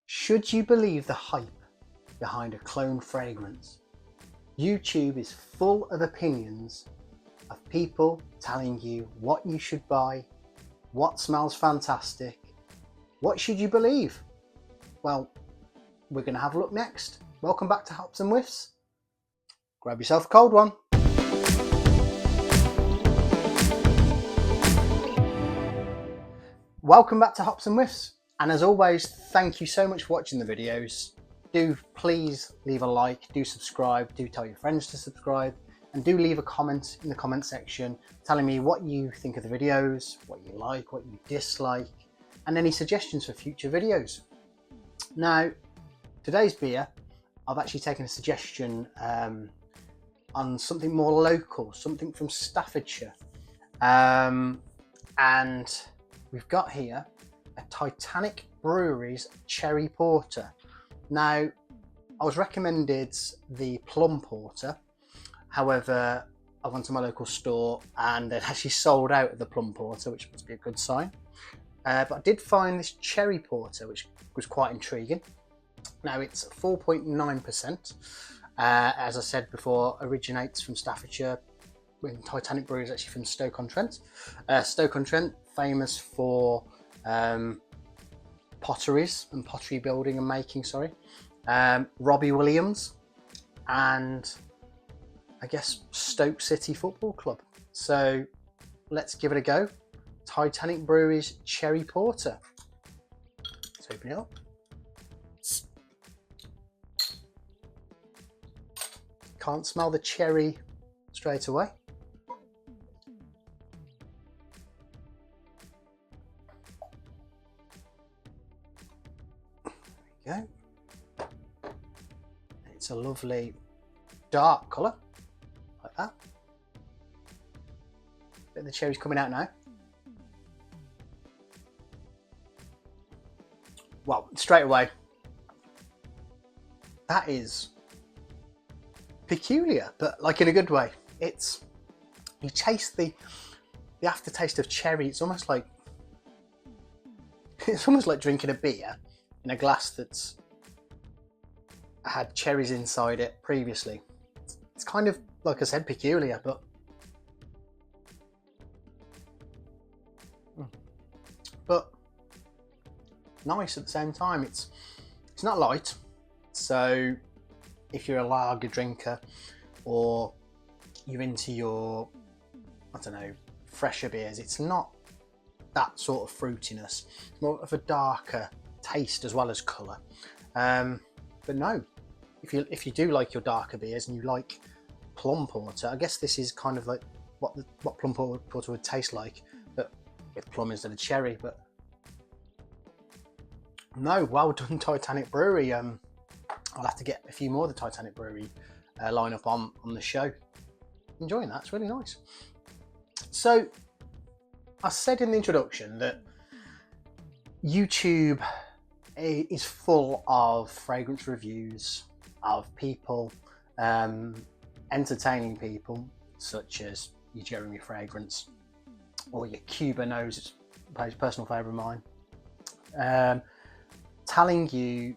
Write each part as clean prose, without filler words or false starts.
Should you believe the hype behind a clone fragrance? YouTube is full of opinions of people telling you what you should buy, what smells fantastic. What should you believe? Well, we're going to have a look next. Welcome back to Hops and Whiffs. Grab yourself a cold one. Welcome back to Hops and Whiffs. And as always, thank you so much for watching the videos. Do please leave a like, do subscribe, do tell your friends to subscribe, and do leave a comment in the comment section telling me what you think of the videos, what you like, what you dislike, and any suggestions for future videos. Now, today's beer, I've actually taken a suggestion on something more local, something from Staffordshire. And we've got here a Titanic Brewery's Cherry Porter. Now, I was recommended the Plum Porter. However, I went to my local store and they'd actually sold out of the Plum Porter, which must be a good sign. But I did find this Cherry Porter, which was quite intriguing. Now, it's 4.9%. As I said before, originates from Staffordshire. When Titanic Brewery is actually from Stoke-on-Trent. Stoke-on-Trent, famous for potteries and pottery building and making, Robbie Williams, and I guess Stoke City Football Club. So let's give it a go. Titanic Brewery's Cherry Porter. Let's open it up. Can't smell the cherry straight away. There we go. It's a lovely dark colour, like that. Bit of the cherry's coming out now. Well, straight away, that is peculiar, but like in a good way. You taste the aftertaste of cherry. It's almost like drinking a beer in a glass that's had cherries inside it previously. It's kind of, like I said, peculiar, but nice at the same time. It's not light, so if you're a lager drinker or you're into your, I don't know, fresher beers, it's not that sort of fruitiness. It's more of a darker taste as well as colour. But no, if you do like your darker beers and you like Plum Porter, I guess this is kind of like what Plum Porter would taste like, but with plum instead of cherry. But no, well done, Titanic Brewery. I'll have to get a few more of the Titanic Brewery lineup on the show. Enjoying that, it's really nice. So I said in the introduction that YouTube is full of fragrance reviews of people entertaining people, such as your Jeremy Fragrance or your Cuba Nose, it's a personal favourite of mine, telling you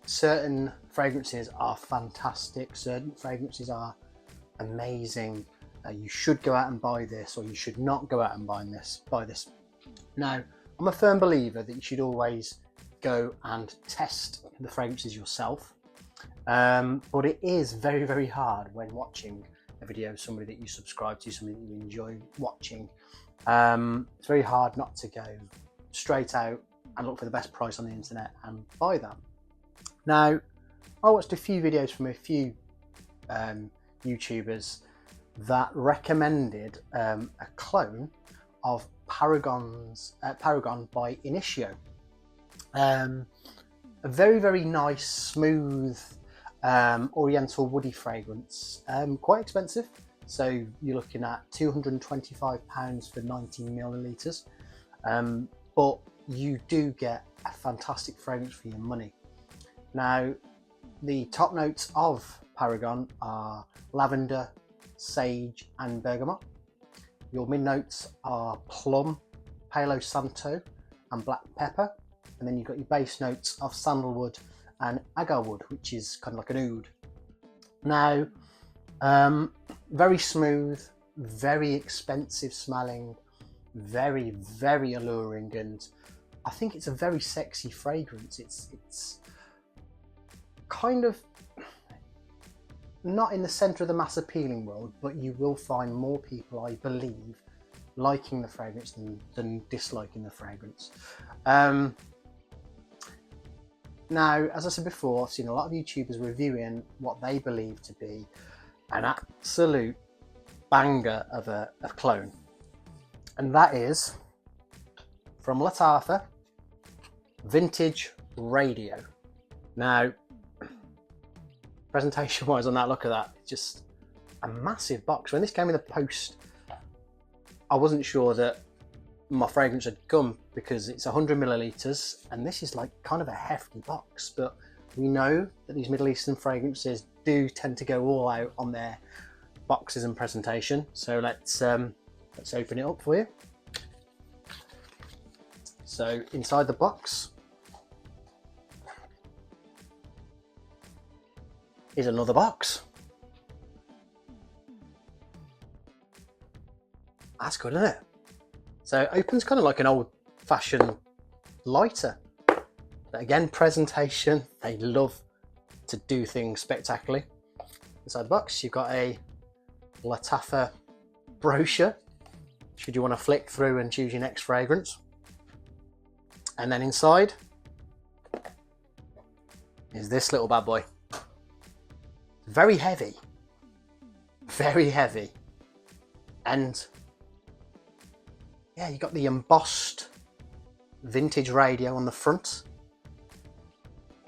certain fragrances are fantastic, certain fragrances are amazing, you should go out and buy this, or you should not go out and buy this. Now, I'm a firm believer that you should always go and test the fragrances yourself, but it is very, very hard when watching a video of somebody that you subscribe to, somebody that you enjoy watching. It's very hard not to go straight out and look for the best price on the internet and buy that. Now, I watched a few videos from a few YouTubers that recommended a clone of Paragon by Initio. A very, very nice, smooth, oriental woody fragrance. Quite expensive, so you're looking at £225 for 19 millilitres, but you do get a fantastic fragrance for your money. Now, the top notes of Paragon are lavender, sage and bergamot. Your mid notes are plum, Palo Santo and black pepper. and then you've got your base notes of sandalwood and agarwood, which is kind of like an oud. Now, very smooth, very expensive smelling, very, very alluring, and I think it's a very sexy fragrance. It's kind of not in the centre of the mass appealing world, but you will find more people, I believe, liking the fragrance than disliking the fragrance. Now, as I said before, I've seen a lot of YouTubers reviewing what they believe to be an absolute banger of a cologne, and that is from Lattafa Vintage Radio. Now, presentation wise on that, look at that, it's just a massive box. When this came in the post, I wasn't sure that my fragrance had come, because it's 100 millilitres and this is like kind of a hefty box, but we know that these Middle Eastern fragrances do tend to go all out on their boxes and presentation. So let's open it up for you. So inside the box is another box. That's good, isn't it? So it opens kind of like an old-fashioned lighter. But again, presentation, they love to do things spectacularly. Inside the box, you've got a Lattafa brochure, should you want to flick through and choose your next fragrance. And then inside is this little bad boy. Very heavy, very heavy. And yeah, you got the embossed Vintage Radio on the front.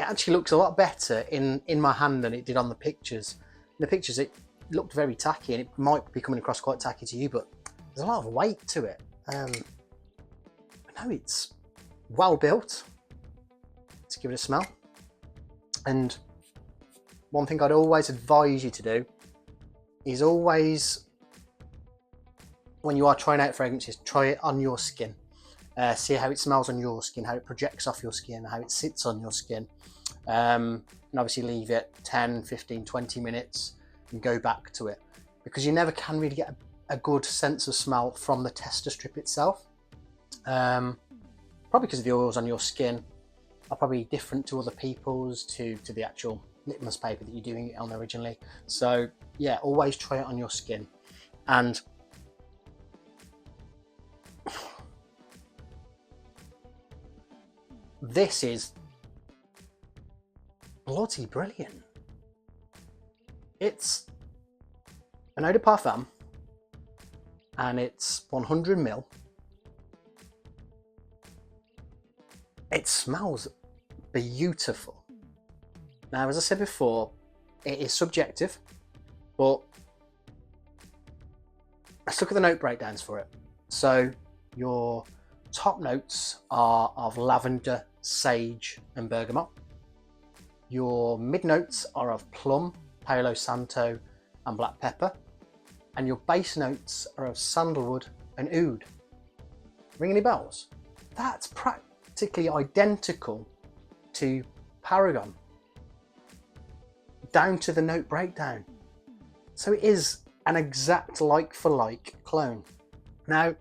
It actually looks a lot better in my hand than it did on the pictures. In the pictures it looked very tacky, and it might be coming across quite tacky to you, but there's a lot of weight to it. But no, it's well built. Let's give it a smell. And one thing I'd always advise you to do is always, when you are trying out fragrances, try it on your skin. See how it smells on your skin, how it projects off your skin, how it sits on your skin. And obviously leave it 10, 15, 20 minutes and go back to it, because you never can really get a good sense of smell from the tester strip itself. Probably because the oils on your skin are probably different to other people's, to the actual litmus paper that you're doing it on originally. So yeah, always try it on your skin. And this is bloody brilliant. It's an eau de parfum and it's 100 ml. It smells beautiful. Now, as I said before, it is subjective, but let's look at the note breakdowns for it. So your top notes are of lavender, sage and bergamot. Your mid notes are of plum, Palo Santo and black pepper. And your base notes are of sandalwood and oud. Ring any bells? That's practically identical to Paragon, down to the note breakdown. So it is an exact like for like clone. Now,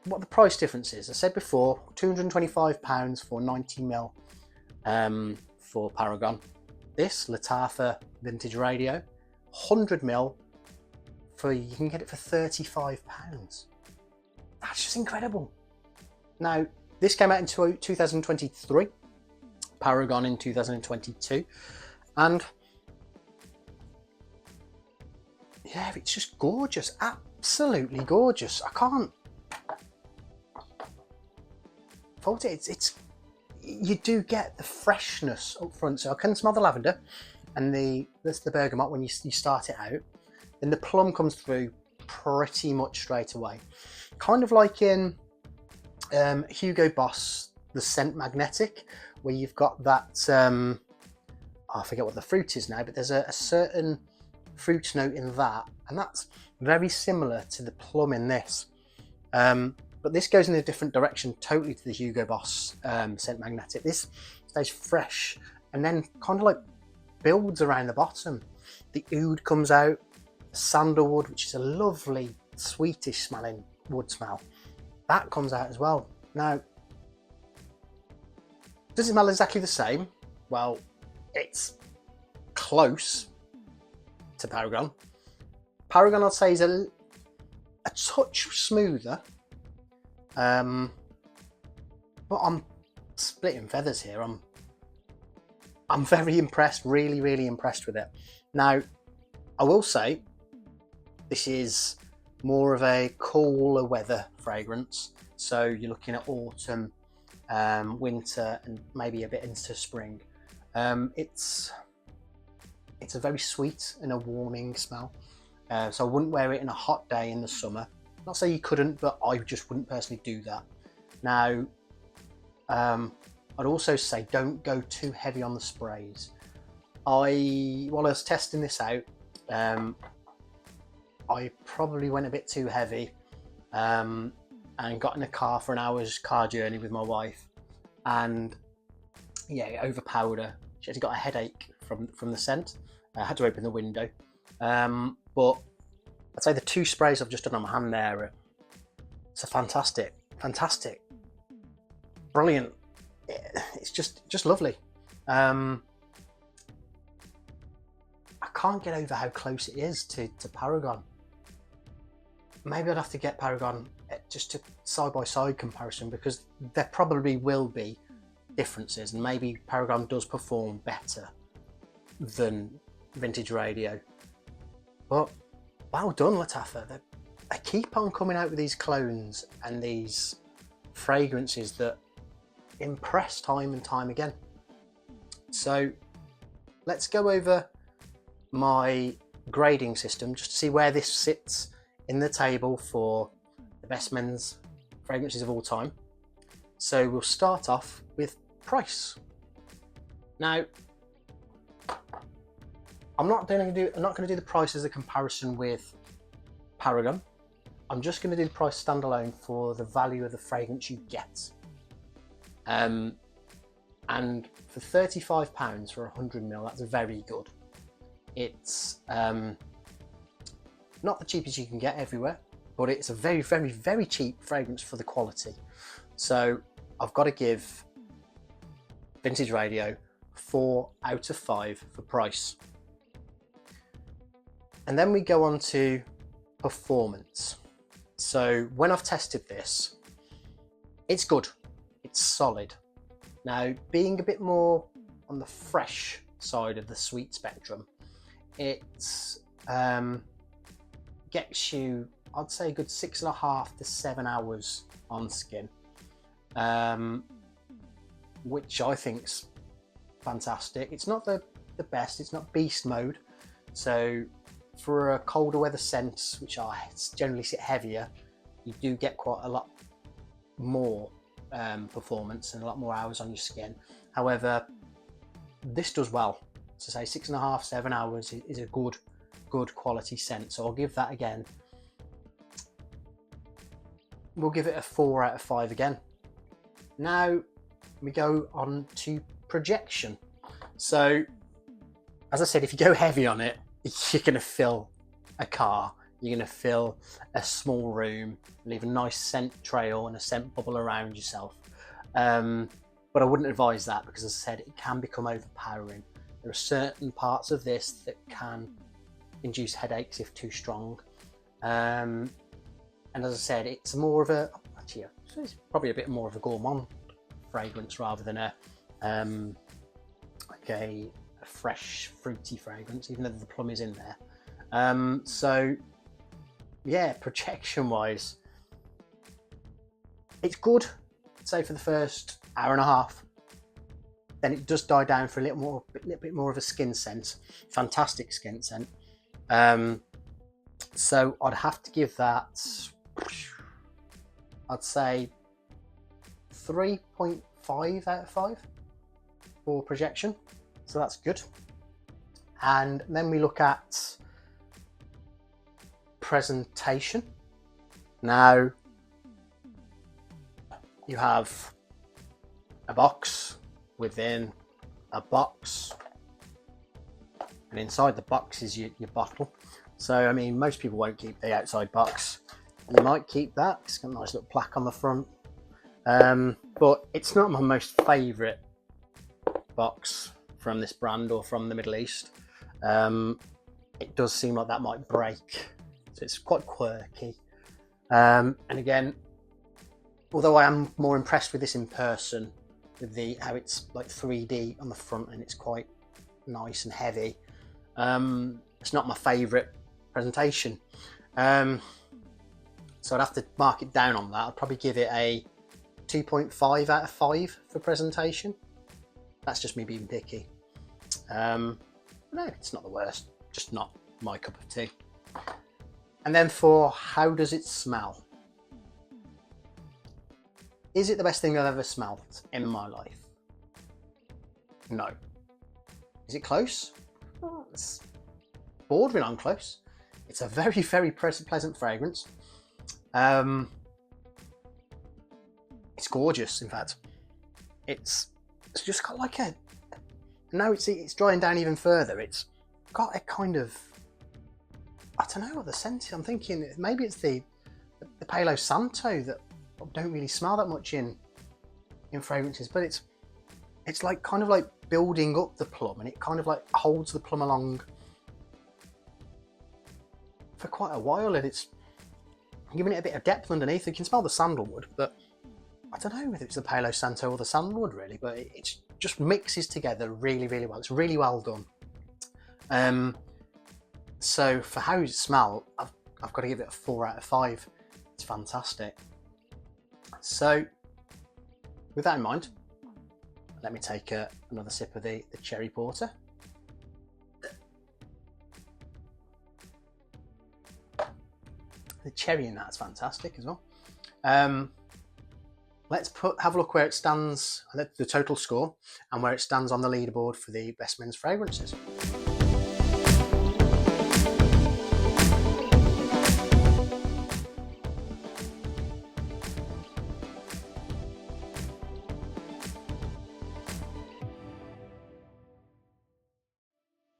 what the price difference is, I said before, £225 for 90 ml for Paragon. This Lattafa Vintage Radio, 100 ml for, you can get it for £35. That's just incredible. Now, this came out in 2023, Paragon in 2022, and yeah, it's just gorgeous, absolutely gorgeous. I can't fault it. It's you do get the freshness up front, so I can smell the lavender and the bergamot when you start it out. Then the plum comes through pretty much straight away, kind of like in Hugo Boss, the Scent Magnetic, where you've got that I forget what the fruit is now, but there's a certain fruit note in that, and that's very similar to the plum in this. But this goes in a different direction totally to the Hugo Boss Scent Magnetic. This stays fresh and then kind of like builds around the bottom. The oud comes out, the sandalwood, which is a lovely, sweetish smelling wood smell, that comes out as well. Now, does it smell exactly the same? Well, it's close to Paragon. Paragon, I'd say, is a touch smoother. But I'm splitting feathers here. I'm very impressed, really impressed with it. Now, I will say this is more of a cooler weather fragrance. So you're looking at autumn, winter, and maybe a bit into spring. It's a very sweet and a warming smell. So I wouldn't wear it in a hot day in the summer. Not say you couldn't, but I just wouldn't personally do that. Now, I'd also say don't go too heavy on the sprays. While I was testing this out, I probably went a bit too heavy and got in a car for an hour's car journey with my wife, and yeah, it overpowered her. She actually got a headache from the scent. I had to open the window. But I'd say the 2 sprays I've just done on my hand there, it's a fantastic, brilliant. It's just lovely. I can't get over how close it is to Paragon. Maybe I'd have to get Paragon just to side-by-side comparison, because there probably will be differences, and maybe Paragon does perform better than Vintage Radio. But well done, Lattafa. They keep on coming out with these clones and these fragrances that impress time and time again. So let's go over my grading system just to see where this sits in the table for the best men's fragrances of all time. So we'll start off with price. Now, I'm not going to do the price as a comparison with Paragon. I'm just going to do the price standalone for the value of the fragrance you get. And for £35 for 100ml, that's very good. It's not the cheapest you can get everywhere, but it's a very cheap fragrance for the quality. So I've got to give Vintage Radio 4 out of 5 for price. And then we go on to performance. So when I've tested this, it's good, it's solid. Now, being a bit more on the fresh side of the sweet spectrum, it gets you, I'd say, a good 6.5 to 7 hours on skin, which I think's fantastic. It's not the best, it's not beast mode. So for a colder weather scent, which I generally sit heavier, you do get quite a lot more performance and a lot more hours on your skin. However, this does well. So say 6.5, 7 hours is a good quality scent. So I'll give that again. We'll give it a 4 out of 5 again. Now we go on to projection. So as I said, if you go heavy on it, you're going to fill a car, you're going to fill a small room, leave a nice scent trail and a scent bubble around yourself. But I wouldn't advise that, because as I said, it can become overpowering. There are certain parts of this that can induce headaches if too strong. And as I said, it's more of a, actually, it's probably a bit more of a gourmand fragrance rather than like a fresh fruity fragrance, even though the plum is in there. So yeah, projection wise, it's good, say for the first hour and a half. Then it does die down for a little bit more of a skin scent. Fantastic skin scent. So I'd have to give that, I'd say 3.5 out of 5 for projection. So that's good. And then we look at presentation. Now, you have a box within a box, and inside the box is your bottle. So I mean, most people won't keep the outside box. You might keep that. It's got a nice little plaque on the front, but it's not my most favourite box from this brand or from the Middle East. It does seem like that might break, so it's quite quirky. And again, although I am more impressed with this in person, with how it's like 3D on the front and it's quite nice and heavy, it's not my favourite presentation. So I'd have to mark it down on that. I'd probably give it a 2.5 out of 5 for presentation. That's just me being picky. No, it's not the worst, just not my cup of tea. And then for how does it smell? Is it the best thing I've ever smelled in my life? No. Is it close? Oh, it's bordering on close. It's a very, very pleasant fragrance. It's gorgeous, in fact. It's just got like a... No, it's drying down even further. It's got a kind of... I don't know what the scent is. I'm thinking maybe it's the Palo Santo that I don't really smell that much in fragrances, but it's like kind of like building up the plum, and it kind of like holds the plum along for quite a while, and it's giving it a bit of depth underneath. You can smell the sandalwood, but I don't know whether it's the Palo Santo or the sandalwood really, but it just mixes together really, really well. It's really well done. So for how it smells, I've got to give it a 4 out of 5. It's fantastic. So with that in mind, let me take another sip of the cherry porter. The cherry in that's fantastic as well. Let's have a look where it stands, the total score, and where it stands on the leaderboard for the best men's fragrances.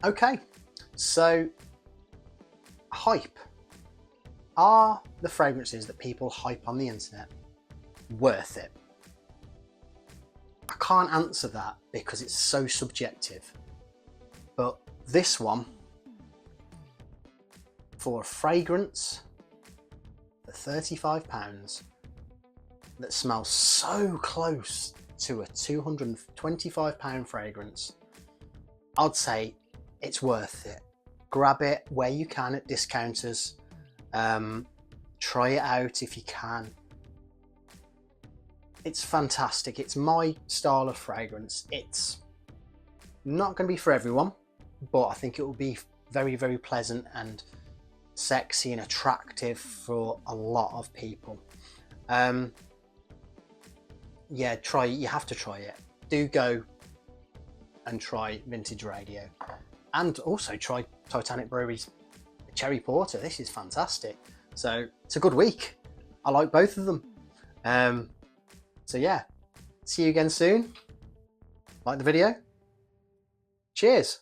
Okay, so hype. Are the fragrances that people hype on the internet worth it? I can't answer that because it's so subjective. But this one, for a fragrance for £35 that smells so close to a £225 fragrance, I'd say it's worth it. Grab it where you can at discounters. Try it out if you can. It's fantastic. It's my style of fragrance. It's not going to be for everyone, but I think it will be very, very pleasant and sexy and attractive for a lot of people. Yeah, try it. You have to try it. Do go and try Vintage Radio, and also try Titanic Brewery's Cherry Porter. This is fantastic. So it's a good week. I like both of them. So yeah, see you again soon. Like the video. Cheers.